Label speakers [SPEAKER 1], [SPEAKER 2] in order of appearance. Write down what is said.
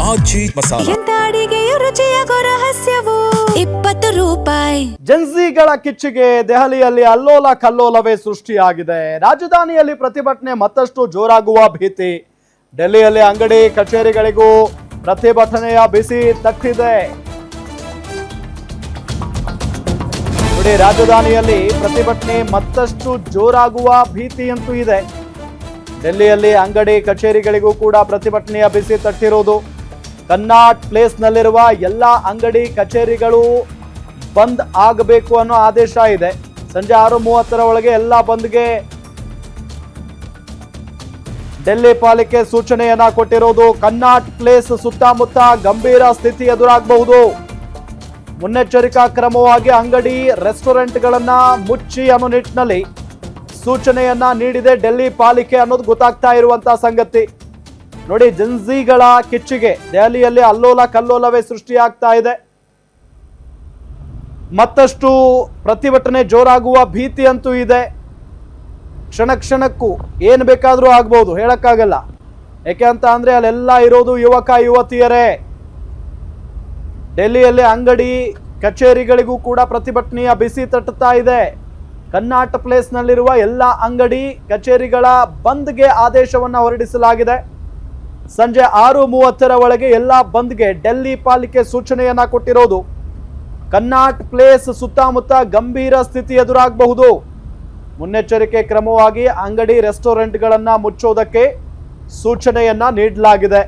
[SPEAKER 1] ಆಜಿ ಮಸಾಲ.
[SPEAKER 2] ಎಂತ ಅಡಿಗೆಯ ರುಚಿಯಾಗೋ ರಹಸ್ಯವು 20 ರೂಪಾಯಿ.
[SPEAKER 3] ಜನ್ಸಿಗಳ ಕಿಚ್ಚಿಗೆ ದೆಹಲಿಯಲ್ಲಿ ಅಲ್ಲೋಲ ಕಲ್ಲೋಲವೇ ಸೃಷ್ಟಿಯಾಗಿದೆ. ರಾಜಧಾನಿಯಲ್ಲಿ ಪ್ರತಿಭಟನೆ ಮತ್ತಷ್ಟು ಜೋರಾಗುವ ಭೀತಿ. ಡೆಲ್ಲಿಯಲ್ಲಿ ಅಂಗಡಿ ಕಚೇರಿಗಳಿಗೂ ಪ್ರತಿಭಟನೆಯ ಬಿಸಿ ತಟ್ಟಿದೆ. ನೋಡಿ, ರಾಜಧಾನಿಯಲ್ಲಿ ಪ್ರತಿಭಟನೆ ಮತ್ತಷ್ಟು ಜೋರಾಗುವ ಭೀತಿಯಂತೂ ಇದೆ. ಡೆಲ್ಲಿಯಲ್ಲಿ ಅಂಗಡಿ ಕಚೇರಿಗಳಿಗೂ ಕೂಡ ಪ್ರತಿಭಟನೆಯ ಬಿಸಿ ತಟ್ಟಿರುವುದು. ಕನ್ನಾಟ್ ಪ್ಲೇಸ್ನಲ್ಲಿರುವ ಎಲ್ಲ ಅಂಗಡಿ ಕಚೇರಿಗಳು ಬಂದ್ ಆಗಬೇಕು ಅನ್ನೋ ಆದೇಶ ಇದೆ. ಸಂಜೆ 6:30 ಒಳಗೆ ಎಲ್ಲ ಬಂದ್ಗೆ ಡೆಲ್ಲಿ ಪಾಲಿಕೆ ಸೂಚನೆಯನ್ನ ಕೊಟ್ಟಿರೋದು. ಕನ್ನಾಟ್ ಪ್ಲೇಸ್ ಸುತ್ತಮುತ್ತ ಗಂಭೀರ ಸ್ಥಿತಿ ಎದುರಾಗಬಹುದು. ಮುನ್ನೆಚ್ಚರಿಕಾ ಕ್ರಮವಾಗಿ ಅಂಗಡಿ ರೆಸ್ಟೋರೆಂಟ್ಗಳನ್ನ ಮುಚ್ಚಿ ಅನ್ನೋ ನಿಟ್ಟಿನಲ್ಲಿ ಸೂಚನೆಯನ್ನ ನೀಡಿದೆ ಡೆಲ್ಲಿ ಪಾಲಿಕೆ ಅನ್ನೋದು ಗೊತ್ತಾಗ್ತಾ ಇರುವಂತಹ ಸಂಗತಿ. ನೋಡಿ, ಜನ್ಸಿಗಳ ಕಿಚ್ಚಿಗೆ ದೆಹಲಿಯಲ್ಲಿ ಅಲ್ಲೋಲ ಕಲ್ಲೋಲವೇ ಸೃಷ್ಟಿಯಾಗ್ತಾ ಇದೆ. ಮತ್ತಷ್ಟು ಪ್ರತಿಭಟನೆ ಜೋರಾಗುವ ಭೀತಿ ಅಂತೂ ಇದೆ. ಕ್ಷಣ ಕ್ಷಣಕ್ಕೂ ಏನು ಬೇಕಾದರೂ ಆಗ್ಬಹುದು, ಹೇಳಕ್ಕಾಗಲ್ಲ. ಯಾಕೆ ಅಂತ ಅಂದ್ರೆ ಅಲ್ಲೆಲ್ಲ ಇರೋದು ಯುವಕ ಯುವತಿಯರೇ. ಡೆಲ್ಲಿಯಲ್ಲಿ ಅಂಗಡಿ ಕಚೇರಿಗಳಿಗೂ ಕೂಡ ಪ್ರತಿಭಟನೆಯ ಬಿಸಿ ತಟ್ಟುತ್ತಾ ಇದೆ. ಕನ್ನಾಟ್ ಪ್ಲೇಸ್ನಲ್ಲಿರುವ ಎಲ್ಲ ಅಂಗಡಿ ಕಚೇರಿಗಳ ಬಂದ್ಗೆ ಆದೇಶವನ್ನು ಹೊರಡಿಸಲಾಗಿದೆ. ಸಂಜೆ 6:30 ಒಳಗೆ ಎಲ್ಲ ಬಂದ್ಗೆ ಡೆಲ್ಲಿ ಪಾಲಿಕೆ ಸೂಚನೆಯನ್ನ ಕೊಟ್ಟಿರೋದು. ಕನ್ನಾಟ್ ಪ್ಲೇಸ್ ಸುತ್ತಮುತ್ತ ಗಂಭೀರ ಸ್ಥಿತಿ ಎದುರಾಗಬಹುದು. ಮುನ್ನೆಚ್ಚರಿಕೆ ಕ್ರಮವಾಗಿ ಅಂಗಡಿ ರೆಸ್ಟೋರೆಂಟ್ಗಳನ್ನ ಮುಚ್ಚೋದಕ್ಕೆ ಸೂಚನೆಯನ್ನ ನೀಡಲಾಗಿದೆ.